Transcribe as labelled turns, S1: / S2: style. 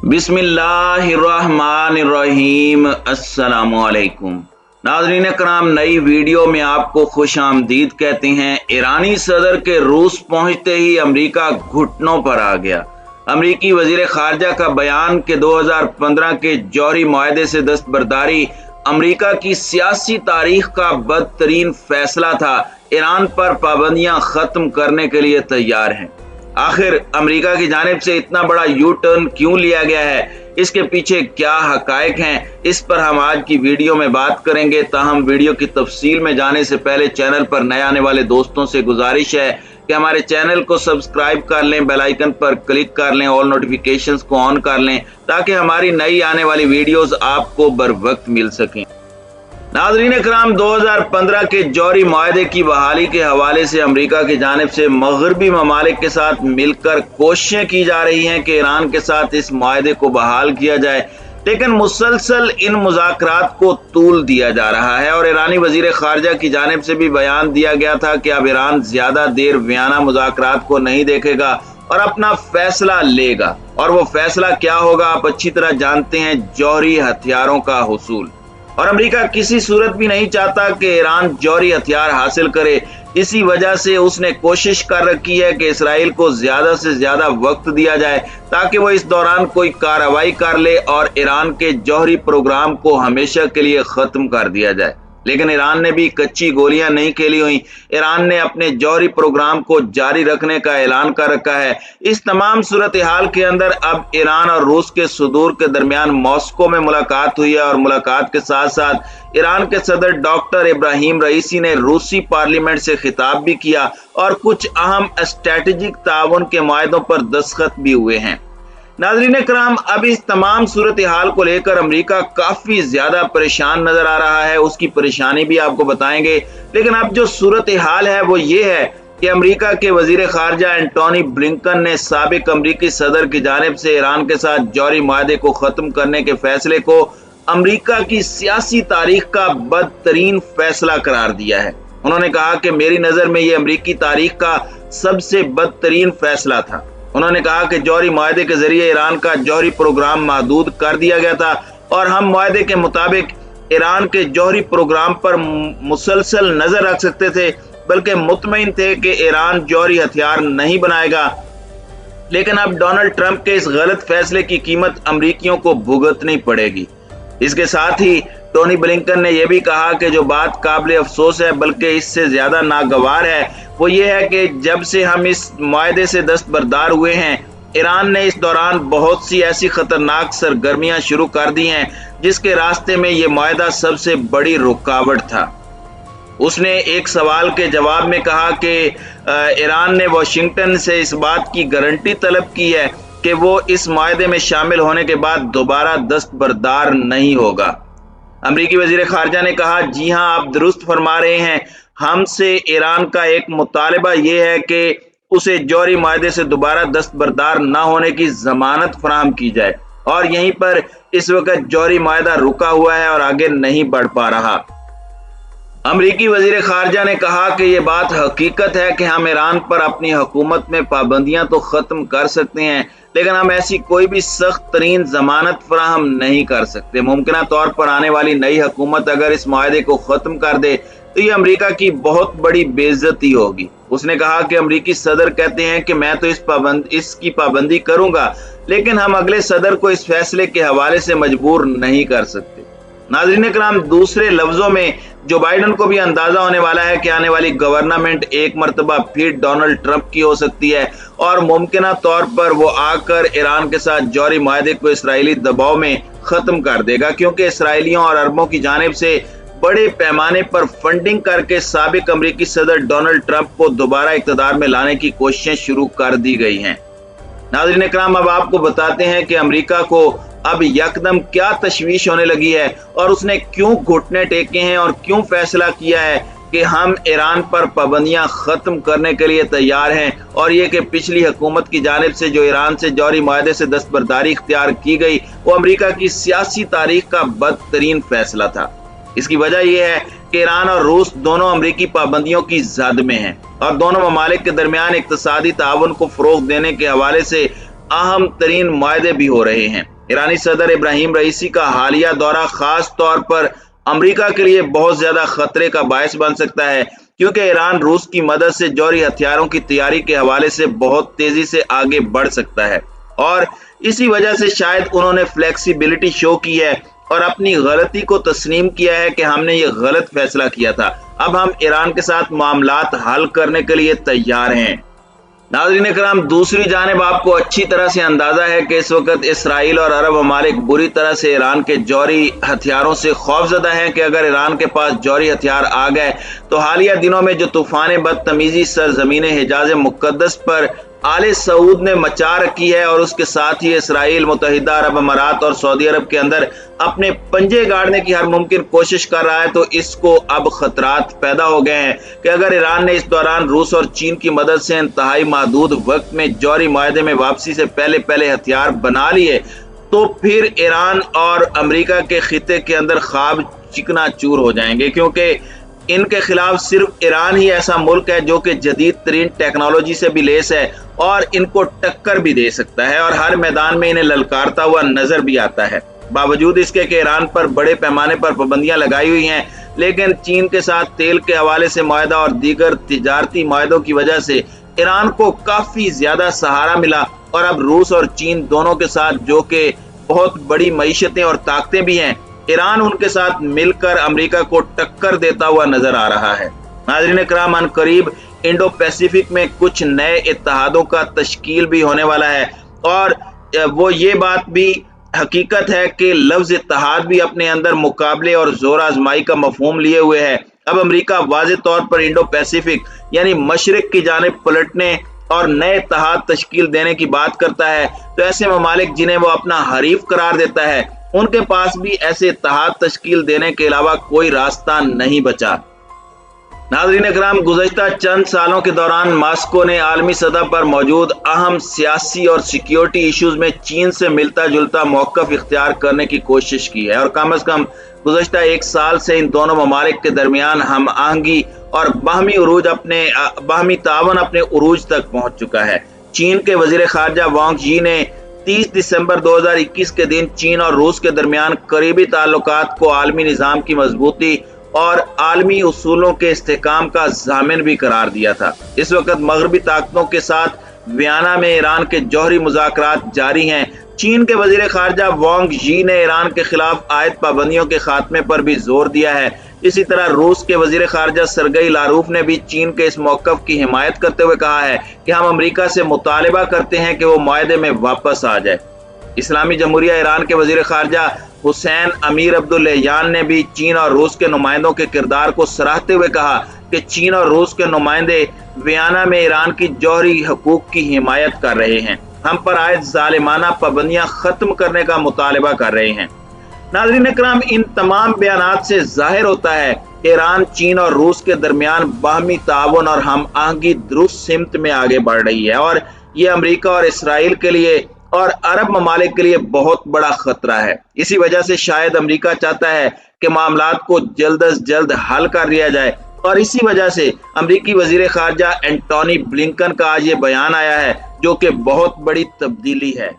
S1: बिस्मिल्लाहिर्रहमानिर्रहीम। अस्सलामुअलैकुम नाज़रीन कराम, नई वीडियो में आपको खुश आमदीद कहते हैं। ईरानी सदर के रूस पहुंचते ही अमेरिका घुटनों पर आ गया। अमेरिकी वजीर खारजा का बयान के 2015 के जौहरी मुआहदे से दस्तबरदारी अमेरिका की सियासी तारीख का बदतरीन फैसला था। ईरान पर पाबंदियां खत्म करने के लिए तैयार हैं। आखिर अमेरिका की जानिब से इतना बड़ा यू टर्न क्यों लिया गया है, इसके पीछे क्या हकायक हैं, इस पर हम आज की वीडियो में बात करेंगे। ताहम वीडियो की तफसील में जाने से पहले चैनल पर नए आने वाले दोस्तों से गुजारिश है कि हमारे चैनल को सब्सक्राइब कर लें, बेल आइकन पर क्लिक कर लें, ऑल नोटिफिकेशंस को ऑन कर लें ताकि हमारी नई आने वाली वीडियोस आपको बर वक्त मिल सकें। नाज़रीन कराम, 2015 के जौहरी मुआहदे की बहाली के हवाले से अमेरिका की जानिब से मगरबी ममालिक के साथ मिलकर कोशिशें की जा रही हैं कि ईरान के साथ इस मुआहदे को बहाल किया जाए, लेकिन मुसलसल इन मुज़ाकरात को तूल दिया जा रहा है। और ईरानी वजीर खारजा की जानिब से भी बयान दिया गया था कि अब ईरान ज्यादा देर वियना मुज़ाकरात को नहीं देखेगा और अपना फैसला लेगा। और वो फैसला क्या होगा आप अच्छी तरह जानते हैं, जौहरी हथियारों का हुसूल। और अमेरिका किसी सूरत भी नहीं चाहता कि ईरान जौहरी हथियार हासिल करे। इसी वजह से उसने कोशिश कर रखी है कि इसराइल को ज्यादा से ज्यादा वक्त दिया जाए ताकि वो इस दौरान कोई कार्रवाई कर ले और ईरान के जौहरी प्रोग्राम को हमेशा के लिए खत्म कर दिया जाए। लेकिन ईरान ने भी कच्ची गोलियां नहीं खेली हुई। ईरान ने अपने जौहरी प्रोग्राम को जारी रखने का ऐलान कर रखा है। इस तमाम सूरत हाल के अंदर अब ईरान और रूस के सदूर के दरमियान मॉस्को में मुलाकात हुई है और मुलाकात के साथ साथ ईरान के सदर डॉक्टर इब्राहिम रईसी ने रूसी पार्लियामेंट से खिताब भी किया और कुछ अहम स्ट्रेटेजिक ताउन के मुआहदों पर दस्तखत भी हुए हैं। नाज़रीन कराम, अब इस तमाम सूरत हाल को लेकर अमेरिका काफी ज्यादा परेशान नजर आ रहा है। उसकी परेशानी भी आपको बताएंगे, लेकिन अब जो सूरत हाल है वो ये है कि अमेरिका के वजीर खारजा एंटोनी ब्लिंकन ने साबिक अमेरिकी सदर की जानिब से ईरान के साथ जौहरी मुआहदे को खत्म करने के फैसले को अमेरिका की सियासी तारीख का बदतरीन फैसला करार दिया है। उन्होंने कहा कि मेरी नजर में ये अमेरिकी तारीख का सबसे बदतरीन फैसला था। उन्होंने कहा कि जौहरी मुआहदे के जरिए ईरान का जौहरी प्रोग्राम महदूद कर दिया गया था और हम मुआहदे के मुताबिक ईरान के जौहरी प्रोग्राम पर मुसलसल नजर रख सकते थे, बल्कि मुतमईन थे कि ईरान जौहरी हथियार नहीं बनाएगा। लेकिन अब डोनाल्ड ट्रंप के इस गलत फैसले की कीमत अमरीकियों को भुगतनी पड़ेगी। इसके साथ ही टोनी ब्लिंकन ने यह भी कहा कि जो बात काबिल अफसोस है, बल्कि इससे ज्यादा नागवार है, वो ये है कि जब से हम इस मुआहदे से दस्तबरदार हुए हैं, ईरान ने इस दौरान बहुत सी ऐसी खतरनाक सरगर्मियां शुरू कर दी हैं जिसके रास्ते में ये मुआहदा सबसे बड़ी रुकावट था। उसने एक सवाल के जवाब में कहा कि ईरान ने वाशिंगटन से इस बात की गारंटी तलब की है कि वो इस मुआहदे में शामिल होने के बाद दोबारा दस्तबरदार नहीं होगा। अमेरिकी वजीर खारजा ने कहा, जी हां, आप दुरुस्त फरमा रहे हैं। हमसे ईरान का एक मुतालबा यह है कि उसे जौहरी मुआहदे से दोबारा दस्तबरदार न होने की जमानत फराहम की जाए। और यहीं पर इस वक्त जौहरी मुआहदा रुका हुआ है और आगे नहीं बढ़ पा रहा। अमेरिकी वजीर खारजा ने कहा कि यह बात हकीकत है कि हम ईरान पर अपनी हुकूमत में पाबंदियां तो खत्म कर सकते हैं, लेकिन हम ऐसी कोई भी सख्त तरीन जमानत फराहम नहीं कर सकते। मुमकिन तौर पर आने वाली नई हुकूमत अगर इस मुआहदे को खत्म कर दे तो ये अमेरिका की बहुत बड़ी बेइज्जती होगी। उसने कहा कि अमेरिकी सदर कहते हैं कि मैं तो इसकी पाबंदी करूंगा, लेकिन हम अगले सदर को इस फैसले के हवाले से मजबूर नहीं कर सकते। नाज़रीन कराम, दूसरे लफ्जों में जो बाइडन को भी अंदाजा होने वाला है कि आने वाली गवर्नमेंट एक मरतबा फिर डोनाल्ड ट्रंप की हो सकती है और मुमकिन तौर पर वो आकर ईरान के साथ जौहरी मुआहदे को इसराइली दबाव में खत्म कर देगा, क्योंकि इसराइलियों और अरबों की जानिब से बड़े पैमाने पर फंडिंग करके साबिक अमेरिकी सदर डोनाल्ड ट्रंप को दोबारा इक़्तिदार में लाने की कोशिशें शुरू कर दी गई हैं। नाज़रीन कराम, अब आपको बताते हैं कि अमेरिका को अब यकदम क्या तशवीश होने लगी है और उसने क्यों घुटने टेके हैं और क्यों फैसला किया है कि हम ईरान पर पाबंदियां खत्म करने के लिए तैयार हैं। और ये कि पिछली हुकूमत की जानिब से जो ईरान से जौहरी मुआहदे से दस्तबरदारी इख्तियार की गई वो अमेरिका की सियासी तारीख का बदतरीन फैसला था। इसकी वजह यह है कि ईरान और रूस दोनों अमेरिकी पाबंदियों की जद में हैं और दोनों ममालिक के दरमियान इक्तिसादी ताउन को फरोग देने के हवाले से अहम तरीन मुआहदे भी हो रहे हैं। ईरानी सदर इब्राहिम रईसी का हालिया दौरा खास तौर पर अमेरिका के लिए बहुत ज्यादा खतरे का बायस बन सकता है, क्योंकि ईरान रूस की मदद से जौहरी हथियारों की तैयारी के हवाले से बहुत तेजी से आगे बढ़ सकता है और इसी वजह से शायद उन्होंने फ्लेक्सिबिलिटी शो की है और अपनी गलती को तस्लीम किया है कि हमने ये गलत फैसला किया था, अब हम ईरान के साथ मामलात हल करने के लिए तैयार हैं। नाज़रीन कराम, दूसरी जानिब आपको अच्छी तरह से अंदाजा है कि इस वक्त इसराइल और अरब ममालिक बुरी तरह से ईरान के जौहरी हथियारों से खौफजदा हैं कि अगर ईरान के पास जौहरी हथियार आ गए तो हालिया दिनों में जो तूफान बदतमीजी सरजमीन हिजाज मुकद्दस पर आले सऊद ने मचा रखी है और उसके साथ ही इसराइल, मुत्तहिदा अरब अमारात और सऊदी अरब के अंदर अपने पंजे गाड़ने की हर मुमकिन कोशिश कर रहा है, तो इसको अब खतरात पैदा हो गए हैं कि अगर ईरान ने इस दौरान रूस और चीन की मदद से इंतहाई महदूद वक्त में जौहरी मुआहदे में वापसी से पहले हथियार बना लिए तो फिर ईरान और अमेरिका के खिते के अंदर ख्वाब चिकना चूर हो जाएंगे, क्योंकि इनके खिलाफ सिर्फ ईरान ही ऐसा मुल्क है जो कि जदीद तरीन टेक्नोलॉजी से भी लेस है और इनको टक्कर भी दे सकता है और हर मैदान में इन्हें ललकारता हुआ नजर भी आता है। बावजूद इसके कि ईरान पर बड़े पैमाने पर पाबंदियां लगाई हुई हैं, लेकिन चीन के साथ तेल के हवाले से मुआहदा और दीगर तिजारती मुआहदों की वजह से ईरान को काफी ज्यादा सहारा मिला और अब रूस और चीन दोनों के साथ, जो कि बहुत बड़ी मईशतें और ताकतें भी हैं, ईरान उनके साथ मिलकर अमेरिका को टक्कर देता हुआ नजर आ रहा है। नाज़रीन कराम, अनकरीब इंडो पैसिफिक में कुछ नए इत्तेहादों का तश्कील भी होने वाला है और वो ये बात भी हकीकत है कि लफ्ज इत्तेहाद भी अपने अंदर मुकाबले और जोर आजमाई का मफहूम लिए हुए है। अब अमेरिका वाज़ेह तौर पर इंडो पैसिफिक यानी मशरिक की जानिब पलटने और नए इत्तेहाद तश्कील देने की बात करता है, तो ऐसे ममालिक जिन्हें वो अपना हरीफ करार देता है उनके पास भी ऐसे इत्तेहाद तश्कील देने के अलावा कोई रास्ता नहीं बचा। नाज़रीन कराम, गुज़श्ता चंद सालों के दौरान मॉस्को ने आलमी सतह पर मौजूद अहम सियासी और सिक्योरिटी इश्यूज में चीन से मिलता जुलता मौक़िफ़ इख्तियार करने की कोशिश की है और कम अज़ कम गुज़श्ता एक साल से इन दोनों ममालिक के दरमियान हम आहंगी और बाहमी तावन अपने उरूज तक पहुँच चुका है। चीन के वज़ीर ख़ारजा वांग यी ने 30 दिसंबर 2021 के दिन चीन और रूस के दरमियान करीबी ताल्लुकात को आलमी निज़ाम की मजबूती और आलमी उसूलों के इस्तेहकाम का ज़ामिन भी करार दिया था। इस वक्त मगरबी ताकतों के साथ वियना में ईरान के जौहरी मुज़ाकरात जारी हैं। चीन के वज़ीर ख़ारजा वांग यी ने ईरान के खिलाफ आयद पाबंदियों के खात्मे पर भी जोर दिया है। इसी तरह रूस के वज़ीर ख़ारजा सरगई लारूफ ने भी चीन के इस मौक़िफ़ की हिमायत करते हुए कहा है कि हम अमेरिका से मुतालिबा करते हैं कि वो मुआहदे में वापस आ जाए। इस्लामी जमहूरिया ईरान के वज़ीर ख़ारजा हुसैन अमीर अब्दुल्लाहियान ने भी चीन और रूस के नुमाइंदों के किरदार को सराहते हुए कहा कि चीन और रूस के नुमाइंदे वियना में ईरान की जौहरी हकूक की हिमायत कर रहे हैं, हम पर आयद जालिमाना पाबंदियां खत्म करने का मुतालिबा कर रहे हैं। नाज़रीन कराम, इन तमाम बयानात से जाहिर होता है कि ईरान, चीन और रूस के दरमियान बाहमी ताउन और हम आहंगी दुरुस्त सिमत में आगे बढ़ रही है और ये अमेरिका और इसराइल के लिए और अरब ममालिक के लिए बहुत बड़ा खतरा है। इसी वजह से शायद अमेरिका चाहता है कि मामलात को जल्द अज जल्द हल कर लिया जाए और इसी वजह से अमेरिकी वज़ीर ख़ारजा एंटोनी ब्लिंकन का आज ये बयान आया है, जो कि बहुत बड़ी तब्दीली है।